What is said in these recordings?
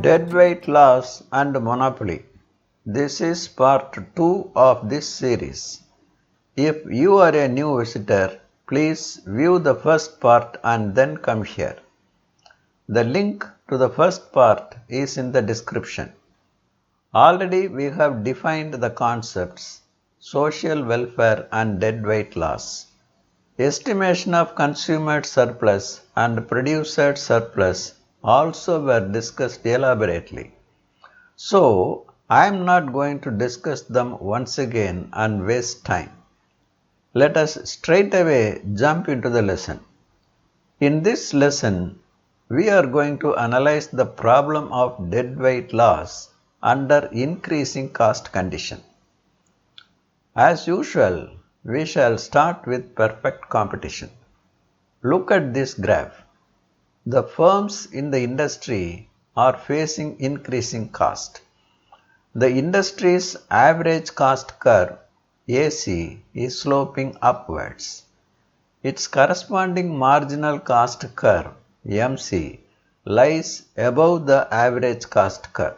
Deadweight loss and monopoly. This is part 2 of this series. If you are a new visitor, please view the first part and then come here. The link to the first part is in the description. Already we have defined the concepts social welfare and deadweight loss. Estimation of consumer surplus and producer surplus also were discussed elaborately. So, I am not going to discuss them once again and waste time. Let us straight away jump into the lesson. In this lesson, we are going to analyze the problem of deadweight loss under increasing cost condition. As usual, we shall start with perfect competition. Look at this graph. The firms in the industry are facing increasing cost. The industry's average cost curve, AC, is sloping upwards. Its corresponding marginal cost curve, MC, lies above the average cost curve.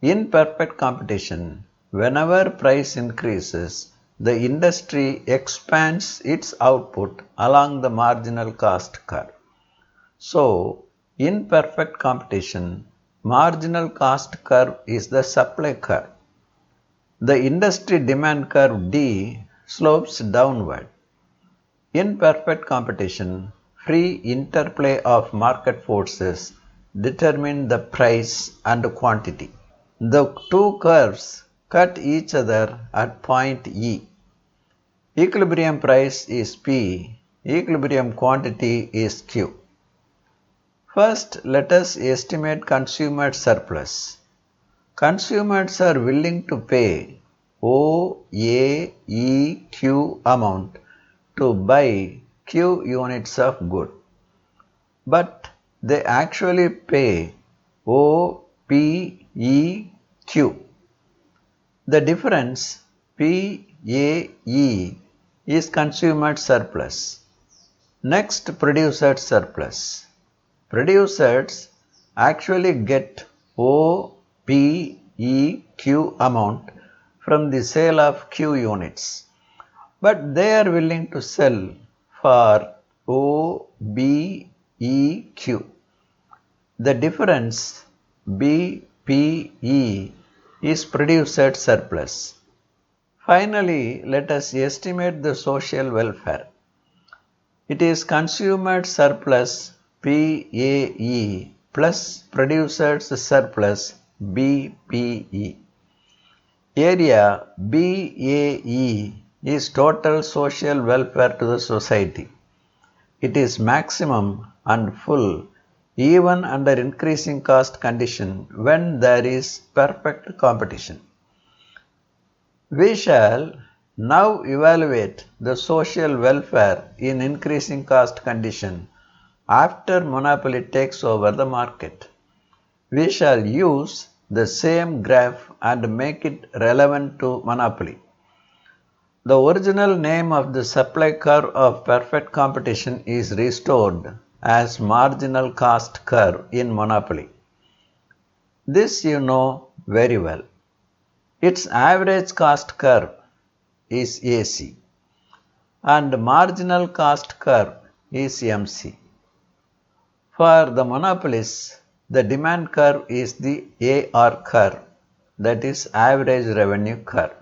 In perfect competition, whenever price increases, the industry expands its output along the marginal cost curve. So, in perfect competition, marginal cost curve is the supply curve. The industry demand curve D slopes downward. In perfect competition, free interplay of market forces determine the price and quantity. The two curves cut each other at point E. Equilibrium price is P, equilibrium quantity is Q. First, let us estimate consumer surplus. Consumers are willing to pay OAEQ amount to buy Q units of good, but they actually pay OPEQ. The difference PAE is consumer surplus. Next, producer surplus. Producers actually get OPEQ amount from the sale of Q units, but they are willing to sell for OBEQ. The difference BPE is producer surplus. Finally, let us estimate the social welfare. It is consumer surplus PAE plus producer's surplus BPE. Area BAE is total social welfare to the society. It is maximum and full even under increasing cost condition when there is perfect competition. We shall now evaluate the social welfare in increasing cost condition after monopoly takes over the market. We shall use the same graph and make it relevant to monopoly. The original name of the supply curve of perfect competition is restored as marginal cost curve in monopoly. This you know very well. Its average cost curve is AC and marginal cost curve is MC. For the monopolists, the demand curve is the AR curve, that is average revenue curve.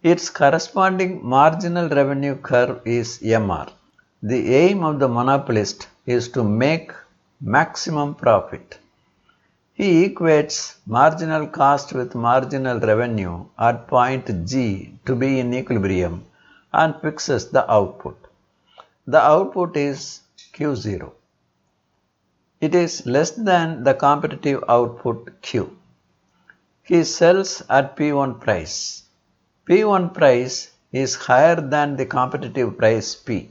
Its corresponding marginal revenue curve is MR. The aim of the monopolist is to make maximum profit. He equates marginal cost with marginal revenue at point G to be in equilibrium and fixes the output. The output is Q0. It is less than the competitive output Q. He sells at P1 price. P1 price is higher than the competitive price P.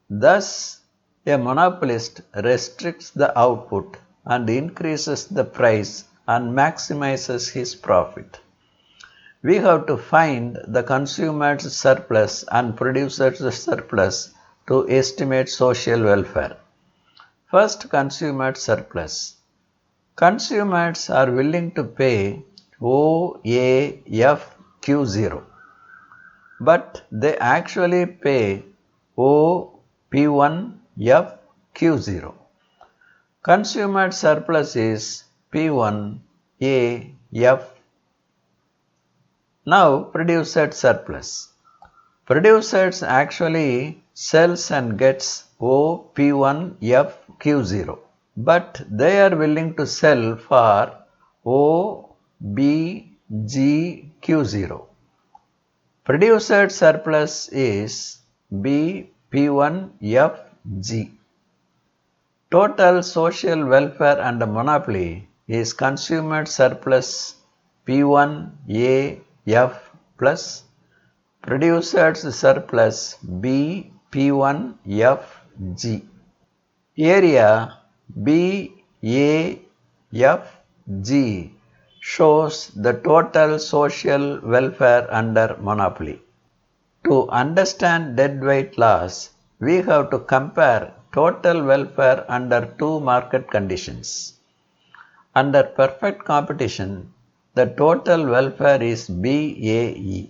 Thus, a monopolist restricts the output and increases the price and maximizes his profit. We have to find the consumer's surplus and producer's surplus to estimate social welfare. First, consumer surplus. Consumers are willing to pay OAFQ0, but they actually pay OP1FQ0. Consumer surplus is P1AF. Now produced surplus. Producers actually sells and gets OP1FQ0, but they are willing to sell for OBGQ0. Produced surplus is BP1FG. Total social welfare and monopoly is consumer surplus P1AF plus producers surplus BP1FG. Area BAFG shows the total social welfare under monopoly. To understand deadweight loss, we have to compare total welfare under two market conditions. Under perfect competition, the total welfare is BAE.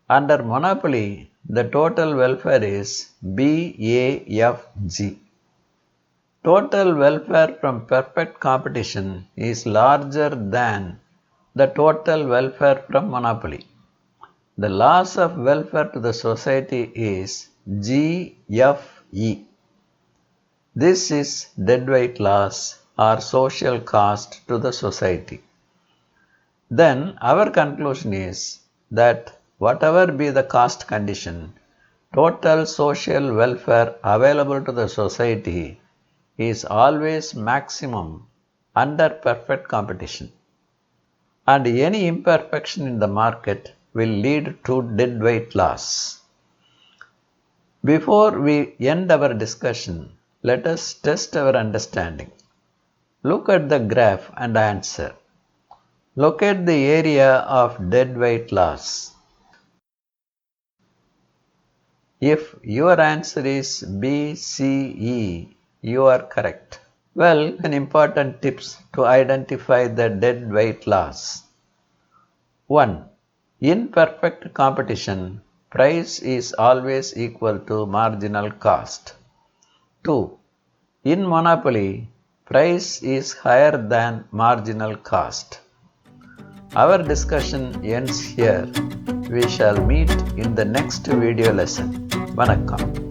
Under monopoly, the total welfare is BAFG. Total welfare from perfect competition is larger than the total welfare from monopoly. The loss of welfare to the society is GFE. This is deadweight loss or social cost to the society. Then our conclusion is that whatever be the cost condition, total social welfare available to the society is always maximum under perfect competition, and any imperfection in the market will lead to deadweight loss. Before we end our discussion, let us test our understanding. Look at the graph and answer. Locate the area of deadweight loss. If your answer is BCE, you are correct. Well, an important tips to identify the deadweight loss. 1. In perfect competition, price is always equal to marginal cost. 2. In monopoly, price is higher than marginal cost. Our discussion ends here. We shall meet in the next video lesson. Vanakkam.